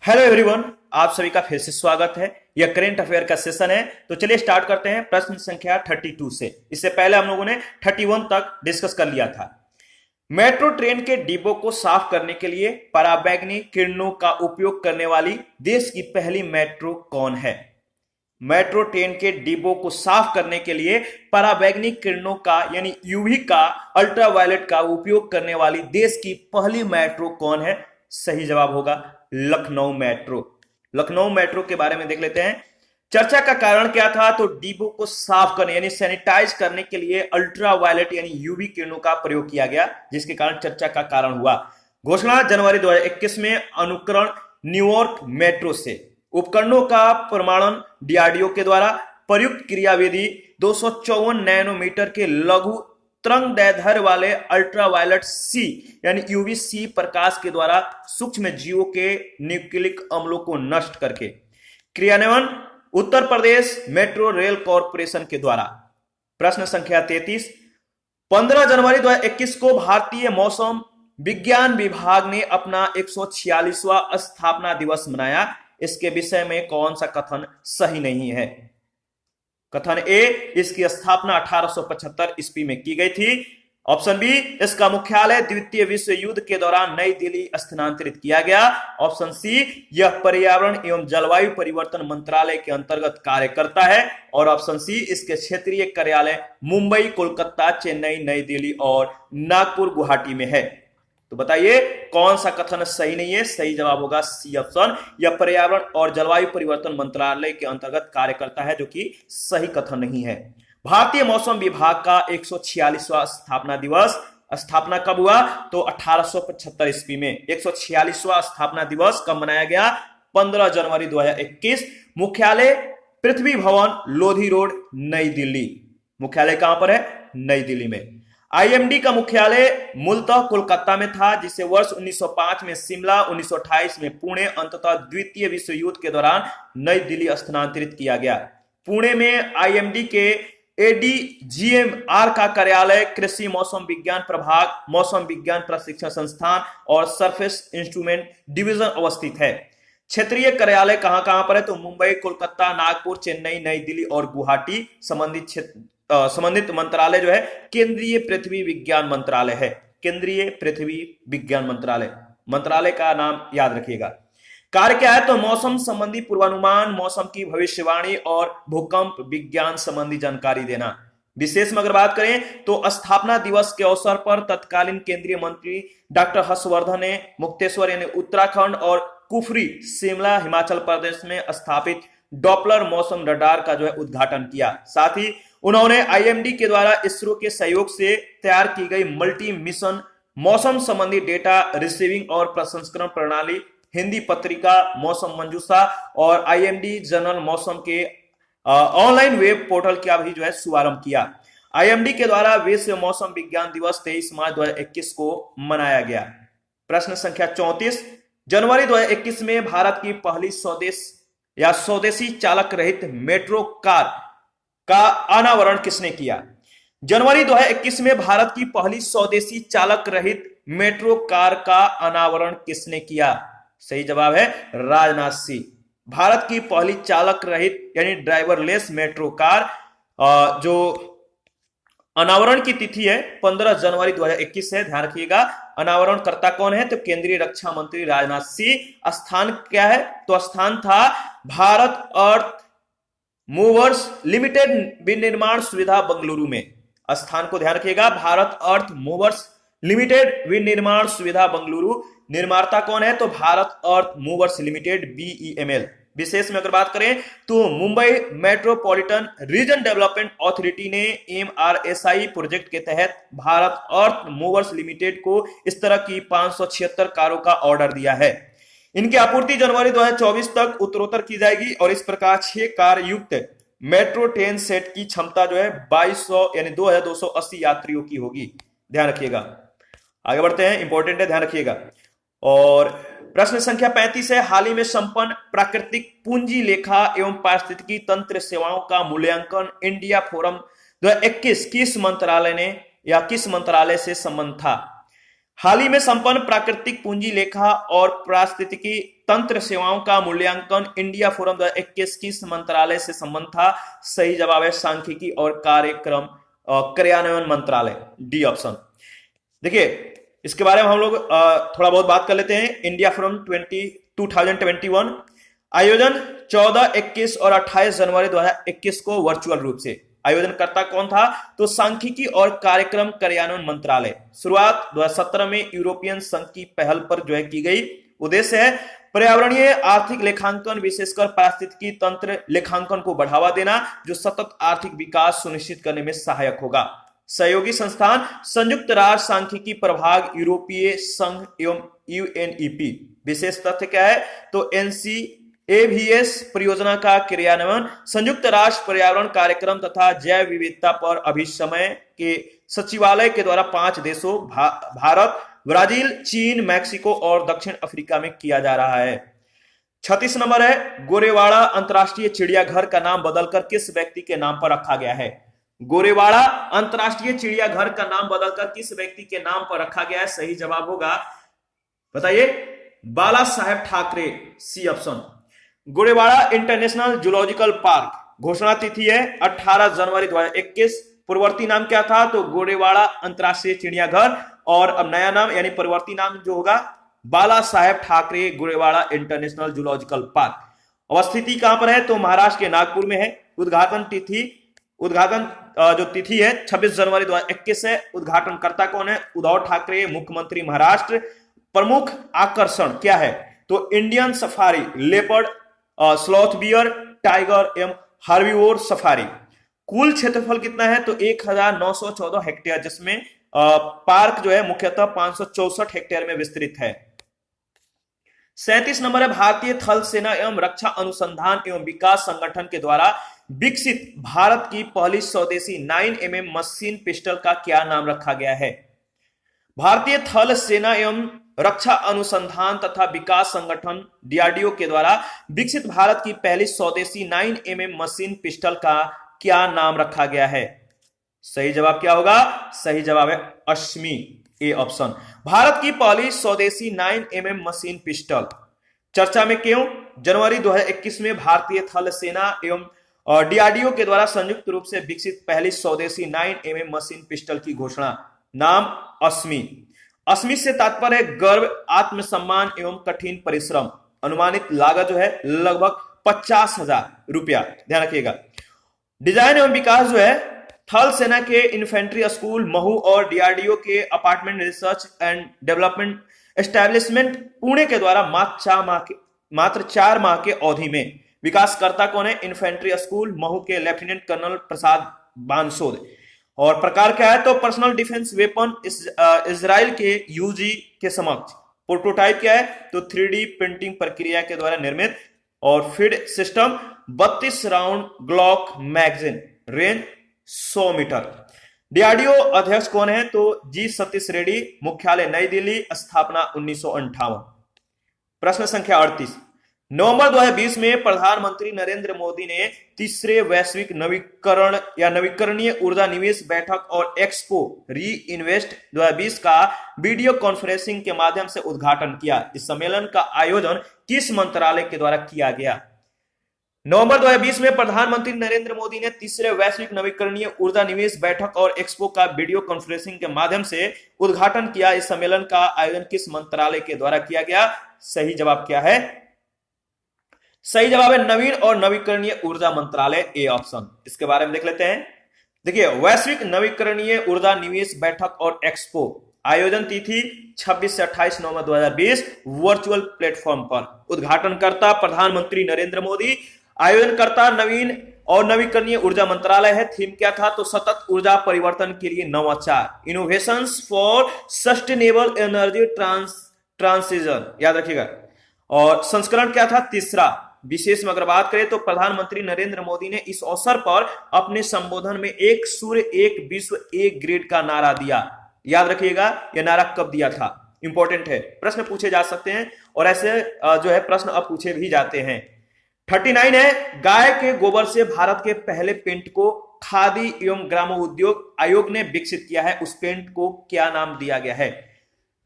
Hello everyone, आप सभी का फिर से स्वागत है। यह करेंट अफेयर का सेशन है। तो चलिए स्टार्ट करते हैं प्रश्न संख्या 32 से। इससे पहले हम लोगों ने 31 तक डिस्कस कर लिया था। मेट्रो ट्रेन के डिब्बों को साफ करने के लिए पराबैंगनी किरणों का उपयोग करने वाली देश की पहली मेट्रो कौन है? मेट्रो ट्रेन के डिब्बों को साफ करने के लिए पराबैंगनी किरणों का यानी यूवी का अल्ट्रावायलेट का उपयोग करने वाली देश की पहली मेट्रो कौन है? सही जवाब होगा लखनऊ मेट्रो। लखनऊ मेट्रो के बारे में देख लेते हैं। चर्चा का कारण क्या था? तो डिब्बों को साफ करने यानी सैनिटाइज करने के लिए अल्ट्रावायलेट यानी यूवी किरणों का प्रयोग किया गया, जिसके कारण चर्चा का कारण हुआ। घोषणा जनवरी 2021 में अनुकरण न्यूयॉर्क मेट्रो से। उपकरणों का प्रमाणन डीआरडीओ के द्वारा। प्रयुक्त क्रियाविधि 254 नैनोमीटर के लघु तरंग दैर्ध्य वाले अल्ट्रावायलेट सी यानी यूवीसी प्रकाश के द्वारा सूक्ष्म जीवों के न्यूक्लिक अम्लों को नष्ट करके। क्रियान्वयन Uttar Pradesh metro rail corporation के द्वारा। प्रश्न संख्या 33। 15 जनवरी 2021 को भारतीय मौसम विज्ञान विभाग ने अपना 146वां स्थापना दिवस मनाया। इसके विषय में कौन सा कथन सही नहीं है? कथन ए, इसकी स्थापना 1875 ईस्वी में की गई थी। ऑप्शन बी, इसका मुख्यालय द्वितीय विश्व युद्ध के दौरान नई दिल्ली स्थानांतरित किया गया। ऑप्शन सी, यह पर्यावरण एवं जलवायु परिवर्तन मंत्रालय के अंतर्गत कार्य करता है। और ऑप्शन सी, इसके क्षेत्रीय कार्यालय मुंबई, कोलकाता, चेन्नई, नई दिल्ली और नागपुर, गुवाहाटी में है। तो बताइए कौन सा कथन सही नहीं है? सही जवाब होगा सी ऑप्शन, यह पर्यावरण और जलवायु परिवर्तन मंत्रालय के अंतर्गत कार्य करता है, जो कि सही कथन नहीं है। भारतीय मौसम विभाग का 146वां स्थापना दिवस स्थापना कब हुआ? तो 1875 ईस्वी में। 146वां स्थापना दिवस कब मनाया गया? 15 जनवरी 2021। मुख्यालय पृथ्वी भवन, लोधी रोड, नई दिल्ली। मुख्यालय कहां पर है? नई दिल्ली में। आईएमडी का मुख्यालय मूलतः कोलकाता में था, जिसे वर्ष 1905 में शिमला, 1928 में पुणे, अंततः द्वितीय विश्व युद्ध के दौरान नई दिल्ली स्थानांतरित किया गया। पुणे में आईएमडी के एडीजीएमआर का कार्यालय, कृषि मौसम विज्ञान प्रभाग, मौसम विज्ञान प्रशिक्षण संस्थान और सरफेस इंस्ट्रूमेंट डिवीजन अवस्थित है। क्षेत्रीय कार्यालय कहां कहां पर है? तो मुंबई, कोलकाता, नागपुर, चेन्नई, नई दिल्ली और गुवाहाटी। संबंधित मंत्रालय जो है केंद्रीय पृथ्वी विज्ञान मंत्रालय है। केंद्रीय पृथ्वी विज्ञान मंत्रालय, मंत्रालय का नाम याद रखिएगा। कार्य क्या है? तो मौसम संबंधी पूर्वानुमान, मौसम की भविष्यवाणी और भूकंप विज्ञान संबंधी जानकारी देना। विशेष में अगर बात करें तो स्थापना दिवस के अवसर पर तत्कालीन केंद्रीय मंत्री डॉक्टर हर्षवर्धन ने मुक्तेश्वर यानी उत्तराखंड और कुफरी, शिमला, हिमाचल प्रदेश में स्थापित डॉपलर मौसम रडार का जो है उद्घाटन किया। साथ ही उन्होंने आईएमडी के द्वारा इसरो के सहयोग से तैयार की गई मल्टी मिशन मौसम संबंधी डेटा रिसीविंग और प्रसंस्करण प्रणाली, हिंदी पत्रिका मौसम मंजूषा और आईएमडी जनरल मौसम के ऑनलाइन वेब पोर्टल का भी जो है शुभारंभ किया। आईएमडी के द्वारा विश्व मौसम विज्ञान दिवस 23 मार्च 2021 को मनाया गया। प्रश्न संख्या 34। जनवरी 2021 में भारत की पहली स्वदेशी चालक रहित मेट्रो कार का अनावरण किसने किया? जनवरी 2021 में भारत की पहली स्वदेशी चालक रहित मेट्रो कार का अनावरण किसने किया? सही जवाब है राजनाथ सिंह। भारत की पहली चालक रहित यानी ड्राइवरलेस मेट्रो कार जो अनावरण की तिथि है 15 जनवरी 2021 है, ध्यान रखिएगा। अनावरणकर्ता कौन है? तो केंद्रीय रक्षा मंत्री राजनाथ सिंह। स्थान क्या है? तो स्थान था भारत अर्थ मूवर्स लिमिटेड विनिर्माण सुविधा बेंगलुरु में। स्थान को ध्यान रखिएगा, भारत अर्थ मूवर्स लिमिटेड विनिर्माण सुविधा बेंगलुरु। निर्माता कौन है? तो भारत अर्थ मूवर्स लिमिटेड बीईएमएल। विशेष में अगर बात करें तो Mumbai metropolitan region development authority ने एमआरएसआई प्रोजेक्ट के तहत भारत अर्थ मूवर्स लिमिटेड को इस तरह की 576 कारों का ऑर्डर दिया है। इनकी आपूर्ति जनवरी 2024 तक उत्तरोत्तर की जाएगी और इस प्रकार 6 कार युक्त मेट्रो ट्रेन सेट की क्षमता जो है 2200 यानी 2280 यात्रियों की होगी। ध्यान रखिएगा। आगे बढ़ते हैं, इंपॉर्टेंट है, ध्यान रखिएगा। और प्रश्न संख्या 35 है, हाल ही में संपन्न प्राकृतिक पूंजी लेखा एवं पारिस्थितिकी तंत्र सेवाओं का मूल्यांकन इंडिया फोरम 2021 किस मंत्रालय ने या किस मंत्रालय से संबंध था? हाल ही में संपन्न प्राकृतिक पूंजी लेखा और पारिस्थितिकी तंत्र सेवाओं का मूल्यांकन इंडिया फोरम 2021 किस मंत्रालय से संबंध था? सही जवाब है सांख्यिकी और कार्यक्रम कार्यान्वयन मंत्रालय, डी ऑप्शन। देखिए इसके बारे में हम लोग थोड़ा बहुत बात कर लेते हैं। इंडिया फोरम 2021 आयोजन 14, 21 और 28 जनवरी 2021 को वर्चुअल रूप से। आयोजनकर्ता कौन था? तो सांख्यिकी और कार्यक्रम कार्यान्वयन मंत्रालय। शुरुआत 2017 में यूरोपियन संघ की पहल पर जो है की गई। उद्देश्य है पर्यावरणीय आर्थिक लेखांकन, विशेषकर पारिस्थितिकी तंत्र लेखांकन को बढ़ावा देना, जो सतत आर्थिक विकास सुनिश्चित करने में सहायक होगा। सहयोगी संस्थान संयुक्त राष्ट्र सांख्यिकी प्रभाग, यूरोपीय संघ एवं यूएनईपी। विशेष तथ्य क्या है? तो एनसीएवीएस परियोजना का क्रियान्वयन संयुक्त राष्ट्र पर्यावरण कार्यक्रम तथा जैव विविधता पर अभिसमय के सचिवालय के द्वारा 5 देशों भारत, ब्राजील, चीन, मैक्सिको और दक्षिण अफ्रीका में किया जा रहा है। 36 नंबर है गोरेवाड़ा अंतरराष्ट्रीय चिड़ियाघर का नाम बदलकर किस व्यक्ति के नाम पर रखा गया है? गोरेवाड़ा अंतरराष्ट्रीय चिड़ियाघर का नाम बदलकर किस व्यक्ति के नाम पर रखा गया है? सही जवाब होगा, बताइए, Bala Saheb Thackeray, C option. Gorewada international zoological park घोषणा तिथि है 18 जनवरी 2021। पूर्ववर्ती नाम क्या था? तो गोरेवाड़ा अंतरराष्ट्रीय चिड़ियाघर, और अब नया नाम यानी परिवर्ती नाम जो होगा Bala Saheb Thackeray Gorewada international zoological park. अवस्थिति कहां पर है? तो महाराष्ट्र के नागपुर में है। उद्घाटन जो तिथि है 26 जनवरी 2021 है। उद्घाटनकर्ता कौन है? उद्धव ठाकरे, मुख्यमंत्री महाराष्ट्र। प्रमुख आकर्षण क्या है? तो Indian safari, leopard, sloth bear, tiger एवं हार्बिवोर सफारी। कुल क्षेत्रफल कितना है? तो 1914 हेक्टेयर, जिसमें पार्क जो है मुख्यतः 564 हेक्टेयर में विस्तृत है। 37 नंबर है भारतीय थल सेना एवं रक्षा अनुसंधान एवं विकास संगठन के द्वारा विकसित भारत की पहली स्वदेशी 9mm मशीन पिस्टल का क्या नाम रखा गया है? भारतीय थल सेना एवं रक्षा अनुसंधान तथा विकास संगठन डीआरडीओ के द्वारा विकसित भारत की पहली स्वदेशी 9mm मशीन पिस्टल का क्या नाम रखा गया है? सही जवाब क्या होगा? सही जवाब है अश्मी, ए ऑप्शन। भारत की पहली स्वदेशी 9mm मशीन पिस्टल चर्चा में क्यों? जनवरी 2021 में भारतीय थल सेना एवं डीआरडीओ के द्वारा संयुक्त रूप से विकसित पहली स्वदेशी 9mm मशीन पिस्टल की घोषणा। नाम अश्मी। अश्मी से तात्पर्य गर्व, आत्मसम्मान एवं कठिन परिश्रम। अनुमानित लागत जो है लगभग 50,000 रुपया, ध्यान रखिएगा। डिजाइन एवं विकास जो है थल सेना के इन्फेंट्री स्कूल महू और डीआरडीओ के apartment research and development establishment Pune के द्वारा मात्र 4 माह के अवधि में। विकासकर्ता कौन है? इन्फेंट्री स्कूल महू के लेफ्टिनेंट कर्नल प्रसाद बानसोद। और प्रकार क्या है? तो पर्सनल डिफेंस वेपन इजराइल के यूजी के समक्ष। प्रोटोटाइप क्या है? तो 3D प्रिंटिंग प्रक्रिया के द्वारा निर्मित। और feed system 32 round Glock magazine, range 100 metre. DRDO अध्यक्ष कौन है? तो जी सतीश रेड्डी, मुख्यालय नई दिल्ली, स्थापना 1958। प्रश्न संख्या 38। नवंबर 2020 में प्रधानमंत्री नरेंद्र मोदी ने तीसरे वैश्विक नवीकरण या नवीकरणीय ऊर्जा निवेश बैठक और एक्सपो री इन्वेस्ट 2020 का वीडियो कॉन्फ्रेंसिंग के माध्यम से उद्घाटन किया। इस सम्मेलन का आयोजन किस मंत्रालय के द्वारा किया गया? नवंबर 2020 में प्रधानमंत्री नरेंद्र मोदी ने तीसरे वैश्विक नवीकरणीय ऊर्जा निवेश बैठक और एक्सपो का वीडियो कॉन्फ्रेंसिंग के माध्यम से उद्घाटन किया। इस सम्मेलन का आयोजन किस मंत्रालय के द्वारा किया गया? सही जवाब क्या है? सही जवाब है नवीन और नवीकरणीय ऊर्जा मंत्रालय, ए ऑप्शन। इसके बारे में देख लेते हैं। देखिए वैश्विक नवीकरणीय ऊर्जा निवेश बैठक और एक्सपो आयोजन तिथि 26 से 28 नवंबर 2020 वर्चुअल प्लेटफॉर्म पर। उद्घाटनकर्ता प्रधानमंत्री नरेंद्र मोदी। आयोजनकर्ता नवीन और नवीकरणीय ऊर्जा मंत्रालय है। थीम क्या था? तो सतत ऊर्जा परिवर्तन के लिए नवाचार, innovations for sustainable energy transition, याद रखिएगा। और संस्करण क्या था? तीसरा। विशेष में अगर बात करें तो प्रधानमंत्री नरेंद्र मोदी ने इस अवसर पर अपने संबोधन में एक सूर्य एक विश्व एक ग्रिड का नारा दिया। याद रखिएगा यह नारा कब दिया था? इंपॉर्टेंट है, प्रश्न पूछे जा सकते हैं और ऐसे जो है प्रश्न अब पूछे भी जाते हैं। 39 है गाय के गोबर से भारत के पहले पेंट को खादी एवं ग्रामोद्योग आयोग ने विकसित किया है। उस पेंट को क्या नाम दिया गया है?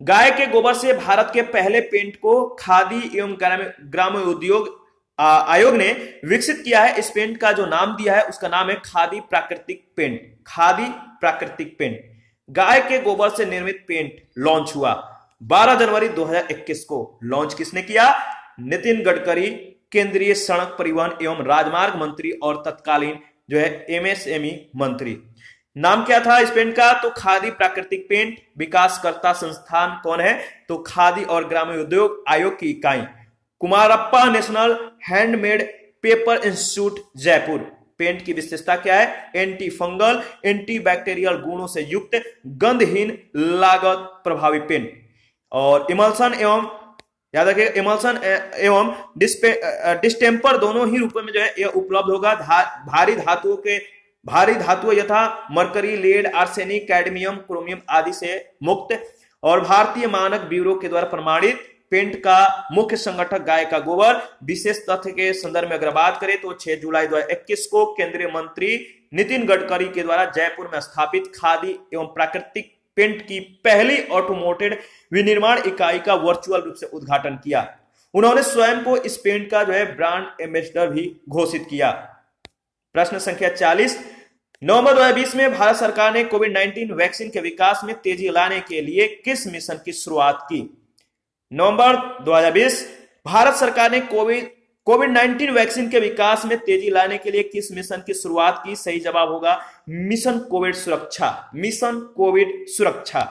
गाय के गोबर से भारत के पहले पेंट को खादी एवं ग्राम्य उद्योग आयोग ने विकसित किया है। इस पेंट का जो नाम दिया है उसका नाम है खादी प्राकृतिक पेंट। खादी प्राकृतिक पेंट। गाय के गोबर से निर्मित पेंट लॉन्च हुआ 12 जनवरी 2021 को। लॉन्च किसने किया? नितिन गडकरी, केंद्रीय सड़क परिवहन एवं राजमार्ग मंत्री और तत्कालीन जो है एमएसएमई मंत्री। नाम क्या था इस पेंट का? तो खादी प्राकृतिक पेंट। विकासकर्ता संस्थान कौन है? तो खादी और ग्रामीण उद्योग आयोग की इकाई Kumarappa national handmade paper institute Jaipur. Paint की विशेषता क्या है? एंटी फंगल, एंटी बैक्टीरियल गुणों से युक्त गंधहीन लागत प्रभावी पेंट। और इमल्सन एवं याद रखिए इमल्सन एवं डिस्टेम्पर दोनों ही रूपों में जो है यह उपलब्ध होगा। भारी धातुओं यथा mercury, lead, arsenic, cadmium, chromium आदि से मुक्त। और भारतीय मानक ब्यूरो के द्वारा प्रमाणित। पेंट का मुख्य संगठक गाय का गोबर। विशेष तथ्य के संदर्भ में अगर बात करें तो 6 जुलाई 2021 को केंद्रीय मंत्री नितिन गडकरी के द्वारा जयपुर में स्थापित खादी एवं प्राकृतिक पेंट की पहली ऑटोमोटेड विनिर्माण इकाई का वर्चुअल रूप से उद्घाटन किया। उन्होंने स्वयं को इस पेंट का जो है ब्रांड एम्बेसडर भी घोषित किया। प्रश्न संख्या 40। नवंबर 2020 में भारत सरकार ने कोविड-19 वैक्सीन के विकास में तेजी लाने के लिए किस मिशन की शुरुआत की? नवंबर 2020 भारत सरकार ने कोविड-19 वैक्सीन के विकास में तेजी लाने के लिए किस मिशन की शुरुआत की? सही जवाब होगा मिशन कोविड सुरक्षा। मिशन कोविड सुरक्षा।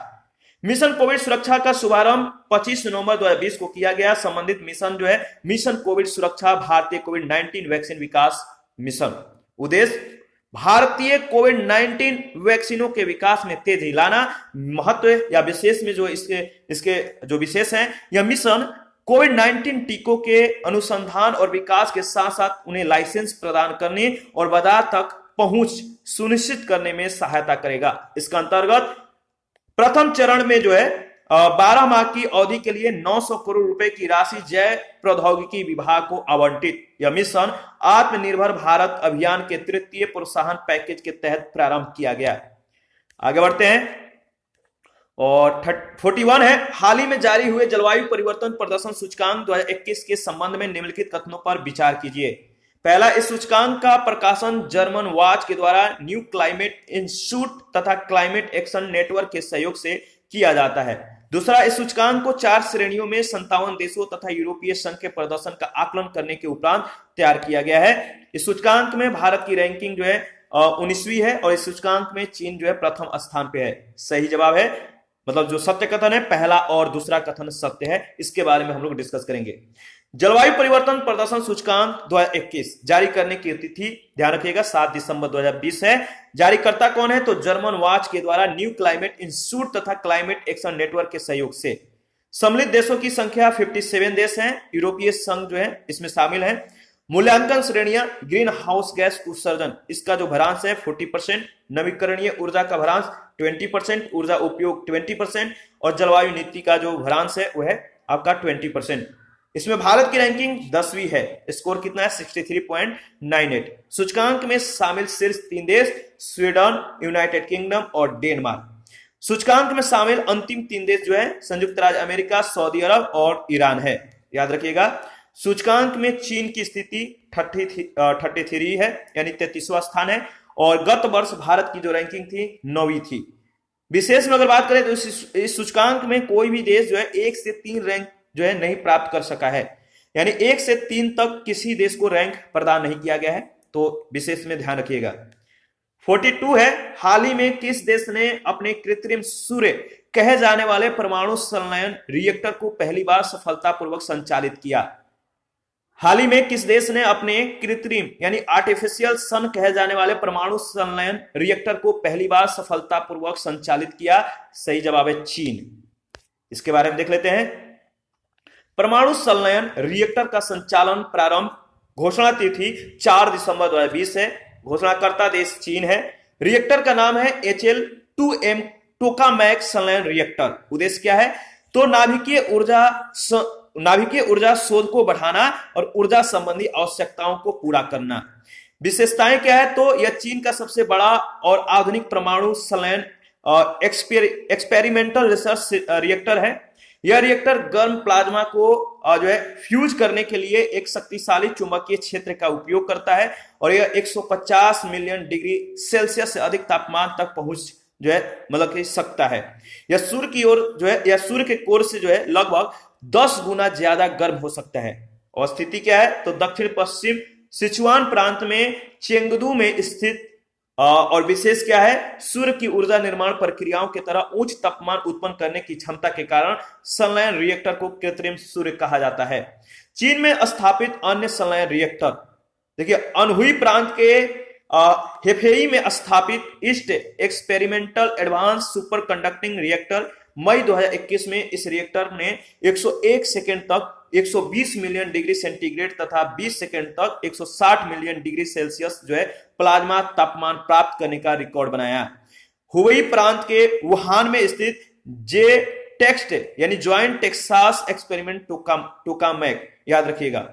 मिशन कोविड सुरक्षा का शुभारंभ 25 नवंबर 2020 को किया गया। संबंधित मिशन जो है मिशन कोविड सुरक्षा भारतीय कोविड-19 वैक्सीन विकास मिशन। उद्देश्य भारतीय कोविड-19 वैक्सीनों के विकास में तेजी लाना। महत्व या विशेष में जो इसके जो विशेष है, यह मिशन कोविड-19 टीकों के अनुसंधान और विकास के साथ साथ उन्हें लाइसेंस प्रदान करने और बाजार तक पहुंच सुनिश्चित करने में सहायता करेगा। इसका अंतर्गत प्रथम चरण में जो है 12 माह की अवधि के लिए 900 करोड़ रुपए की राशि जैव प्रौद्योगिकी विभाग को आवंटित। यह मिशन आत्मनिर्भर भारत अभियान के तृतीय प्रोत्साहन पैकेज के तहत प्रारंभ किया गया। आगे बढ़ते हैं। और 41 है, हाल ही में जारी हुए जलवायु परिवर्तन प्रदर्शन सूचकांक 2021 के संबंध में निम्नलिखित कथनों पर विचार कीजिए। पहला, इस सूचकांक का प्रकाशन जर्मन वॉच के द्वारा न्यू क्लाइमेट इंस्टीट्यूट तथा क्लाइमेट एक्शन नेटवर्क के सहयोग से किया जाता है। दूसरा, इस सूचकांक को 4 श्रेणियों में 57 देशों तथा यूरोपीय संघ के प्रदर्शन का आकलन करने के उपरांत तैयार किया गया है। इस सूचकांक में भारत की रैंकिंग जो है 19वीं है और इस सूचकांक में चीन जो है प्रथम स्थान पे है। सही जवाब है, मतलब जो सत्य कथन है, पहला और दूसरा कथन सत्य है। इसके बारे में हम लोग डिस्कस करेंगे। जलवायु परिवर्तन प्रदर्शन सूचकांक 2021 जारी करने की तिथि ध्यान रखिएगा 7 दिसंबर 2020 है। जारीकर्ता कौन है? तो जर्मन वॉच के द्वारा न्यू क्लाइमेट इंस्टीट्यूट तथा क्लाइमेट एक्शन नेटवर्क के सहयोग से। सम्मिलित देशों की संख्या 57 देश हैं। यूरोपीय संघ जो है इसमें शामिल है। मूल्यांकन श्रेणियां, ग्रीन हाउस गैस उत्सर्जन, इसका जो भरांश है 40%, नवीकरणीय ऊर्जा का भरांश 20%, ऊर्जा उपयोग 20% और जलवायु नीति का जो भरांश है वह है आपका 20%। इसमें भारत की रैंकिंग 10वीं है। स्कोर कितना है? 63.98। सूचकांक में शामिल शीर्ष 3 देश स्वीडन, यूनाइटेड किंगडम और डेनमार्क। सूचकांक में शामिल अंतिम 3 देश जो है संयुक्त राज्य अमेरिका, सऊदी अरब और ईरान है। याद रखिएगा। सूचकांक में चीन की स्थिति 33 है, यानी 33वां स्थान है और गत वर्ष भारत की जो रैंकिंग थी 9वीं थी। विशेष में अगर बात करें तो इस सूचकांक में कोई भी देश जो है 1 से 3 रैंक जो है नहीं प्राप्त कर सका है, यानी 1 से 3 तक किसी देश को रैंक प्रदान नहीं किया गया है, तो विशेष में ध्यान रखिएगा। 42 है, हाल ही में किस देश ने अपने कृत्रिम सूर्य कहे जाने वाले परमाणु संलयन रिएक्टर को पहली बार सफलतापूर्वक संचालित किया? हाल ही में किस देश ने अपने कृत्रिम यानी आर्टिफिशियल सन कहे जाने वाले परमाणु संलयन रिएक्टर को पहली बार सफलतापूर्वक संचालित किया? सही जवाब है चीन। इसके बारे में देख लेते हैं। परमाणु संलयन रिएक्टर का संचालन प्रारंभ घोषणा तिथि 4 दिसंबर 2020 है। घोषणाकर्ता देश चीन है। रिएक्टर का नाम है HL-2M टोकामैक संलयन रिएक्टर। उद्देश्य क्या है? तो नाभिकीय ऊर्जा शोध को बढ़ाना और ऊर्जा संबंधी आवश्यकताओं को पूरा करना। विशेषताएं क्या है? तो यह चीन का सबसे बड़ा और आधुनिक परमाणु संलयन एक्सपेरिमेंटल रिसर्च रिएक्टर है। यह रिएक्टर गर्म प्लाज्मा को जो है फ्यूज करने के लिए एक शक्तिशाली चुंबकीय क्षेत्र का उपयोग करता है और यह 150 मिलियन डिग्री सेल्सियस से अधिक तापमान तक पहुंच जो है मतलब कि सकता है। यह सूर्य की ओर जो है या सूर्य के कोर से जो है लगभग 10 गुना ज्यादा गर्म हो सकता है। और स्थिति क्या है तो दक्षिण पश्चिम सिचुआन प्रांत में चेंगदू में स्थित और विशेष क्या है सूर्य की ऊर्जा निर्माण प्रक्रियाओं की तरह उच्च तापमान उत्पन्न करने की क्षमता के कारण संलयन रिएक्टर को कृत्रिम सूर्य कहा जाता है। चीन में स्थापित अन्य संलयन रिएक्टर देखिए अनहुई प्रांत के हेफेई में स्थापित east experimental advance superconducting reactor मई 2021 में इस रिएक्टर ने 101 सेकेंड तक 120 मिलियन डिग्री सेंटीग्रेड तथा 20 सेकेंड तक 160 मिलियन डिग्री सेल्सियस जो है प्लाज्मा तापमान प्राप्त करने का रिकॉर्ड बनाया। हुबेई प्रांत के वुहान में स्थित जे टेक्स्ट यानी ज्वाइंट टेक्सास एक्सपेरिमेंट टोकामेक याद रखिएगा।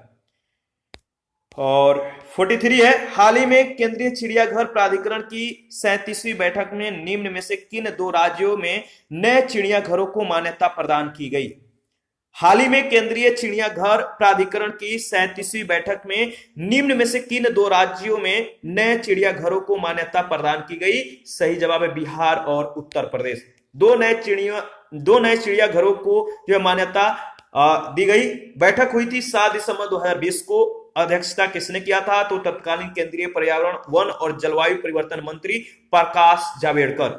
और 43 है हाल ही में केंद्रीय चिड़ियाघर प्राधिकरण की 37वीं बैठक में निम्न में से किन 2 राज्यों में नए चिड़ियाघरों को मान्यता प्रदान की गई। हाल ही में केंद्रीय चिड़ियाघर प्राधिकरण की 37वीं बैठक में निम्न में से किन 2 राज्यों में नए चिड़ियाघरों को मान्यता प्रदान की गई। सही जवाब है बिहार और उत्तर प्रदेश। दो नए चिड़ियाघरों को जो मान्यता दी गई। बैठक हुई थी 7 दिसंबर 2020 को। अध्यक्षता किसने किया था तो तत्कालीन केंद्रीय पर्यावरण वन और जलवायु परिवर्तन मंत्री प्रकाश जावड़ेकर।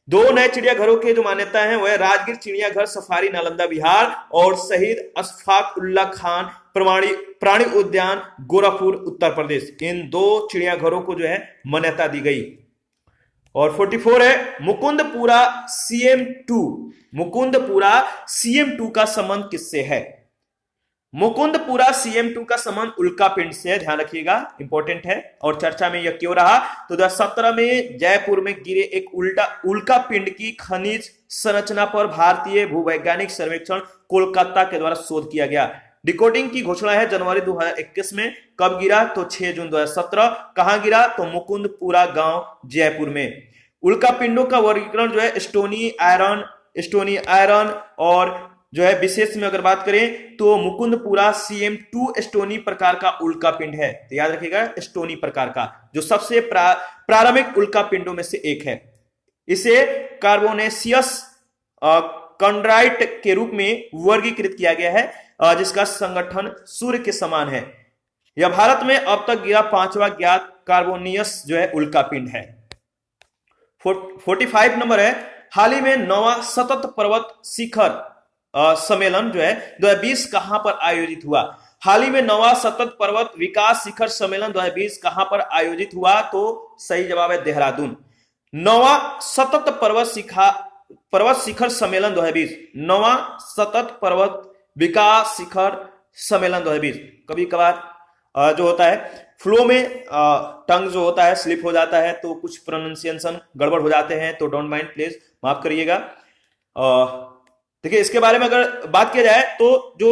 2 नए चिड़ियाघरों के जो मान्यता है वह राजगीर चिड़ियाघर सफारी नालंदा बिहार और शहीद अशफाक उल्लाह खान प्राणी उद्यान गोरखपुर उत्तर प्रदेश। इन 2 चिड़ियाघरों को जो है मान्यता दी गई। और 44 है मुकुंदपुरा CM2 का संबंध किससे है। मुकुंदपुरा CM2 का संबंध उल्का पिंड से है, ध्यान रखिएगा इंपॉर्टेंट है। और चर्चा में यह क्यों रहा तो 2017 में जयपुर में गिरे एक उल्का पिंड की खनिज संरचना पर भारतीय भूवैज्ञानिक सर्वेक्षण कोलकाता के द्वारा शोध किया गया। डिकोडिंग की घोषणा है जनवरी 2021 में। कब गिरा तो 6 जून 2017। कहां गिरा तो मुकुंदपुरा गांव जयपुर में। उल्का पिंडों का वर्गीकरण जो है स्टोनी आयरन और जो है विशेष में अगर बात करें तो मुकुंदपुरा CM2 स्टोनी प्रकार का उल्का पिंड है। तो याद रखिएगा स्टोनी प्रकार का जो सबसे प्रारंभिक उल्का पिंडों में से एक है। इसे कार्बोनेशियस कंड्राइट के रूप में वर्गीकृत किया गया है जिसका संगठन सूर्य के समान है। यह भारत में अब तक गिरा 5वां ज्ञात कार्बोनियस जो है उल्का पिंड है। 45 नंबर है हाल ही में 9वां सतत पर्वत शिखर सम्मेलन जो है 2020 कहां पर आयोजित हुआ। हाल ही में 9वां सतत पर्वत विकास शिखर सम्मेलन 2020 कहां पर आयोजित हुआ तो सही जवाब है देहरादून। 9वां सतत पर्वत शिखर सम्मेलन 2020 9वां सतत पर्वत विकास शिखर सम्मेलन 2020। कभी कभार जो होता है फ्लो में टंग जो होता है स्लिप हो जाता है तो कुछ प्रोनाउंसिएशन गड़बड़ हो जाते हैं तो डोंट माइंड प्लीज माफ करिएगा। देखिए इसके बारे में अगर बात किया जाए तो जो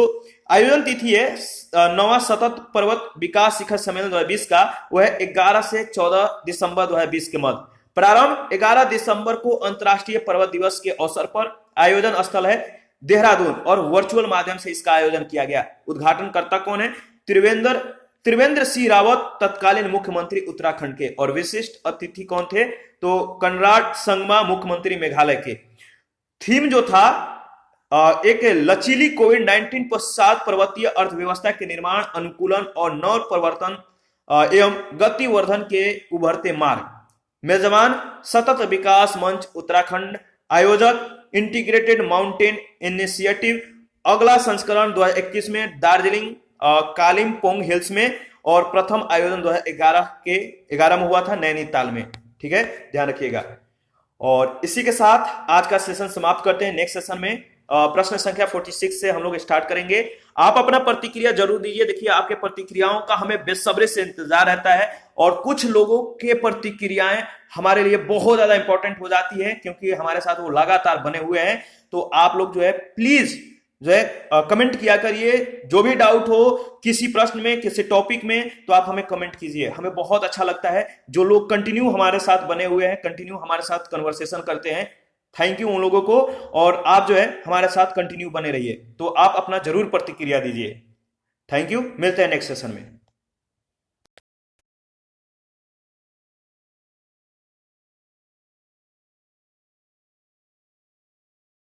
आयोजन तिथि है 9वां सतत पर्वत विकास शिखर सम्मेलन 2020 का वह है 11 से 14 दिसंबर 2020 के मध्य। प्रारंभ 11 दिसंबर को अंतर्राष्ट्रीय पर्वत दिवस के अवसर पर। आयोजन स्थल है देहरादून और वर्चुअल माध्यम से इसका आयोजन किया गया। उद्घाटनकर्ता कौन है त्रिवेंद्र सिंह रावत तत्कालीन मुख्यमंत्री उत्तराखंड के। और विशिष्ट अतिथि कौन थे तो कनराड संगमा मुख्यमंत्री मेघालय के। थीम जो था एक लचीली कोविड-19 पश्चात पर्वतीय अर्थव्यवस्था के निर्माण अनुकूलन और नव प्रवर्तन एवं गतिवर्धन के उभरते मार्ग। मेजबान सतत विकास मंच उत्तराखंड। आयोजक इंटीग्रेटेड माउंटेन इनिशिएटिव। अगला संस्करण 2021 में दार्जिलिंग कालिम्पोंग हिल्स में और प्रथम आयोजन 2011 में हुआ था नैनीताल में। ठीक है ध्यान रखिएगा। और इसी के साथ आज का सेशन समाप्त करते हैं। नेक्स्ट सेशन में प्रश्न संख्या 46 से हम लोग स्टार्ट करेंगे। आप अपना प्रतिक्रिया जरूर दीजिए। देखिए आपके प्रतिक्रियाओं का हमें बेसब्री से इंतजार रहता है और कुछ लोगों के प्रतिक्रियाएं हमारे लिए बहुत ज्यादा इंपॉर्टेंट हो जाती है क्योंकि हमारे साथ वो लगातार बने हुए हैं। तो आप लोग जो है प्लीज जो है कमेंट किया करिए। जो भी डाउट हो किसी प्रश्न में किसी टॉपिक में तो आप हमें कमेंट कीजिए। हमें बहुत अच्छा लगता है जो लोग कंटिन्यू हमारे साथ बने हुए हैं, कंटिन्यू हमारे साथ कन्वर्सेशन करते हैं। थैंक यू उन लोगों को, और आप जो है हमारे साथ कंटिन्यू बने रहिए। तो आप अपना जरूर प्रतिक्रिया दीजिए। थैंक यू, मिलते हैं नेक्स्ट सेशन में।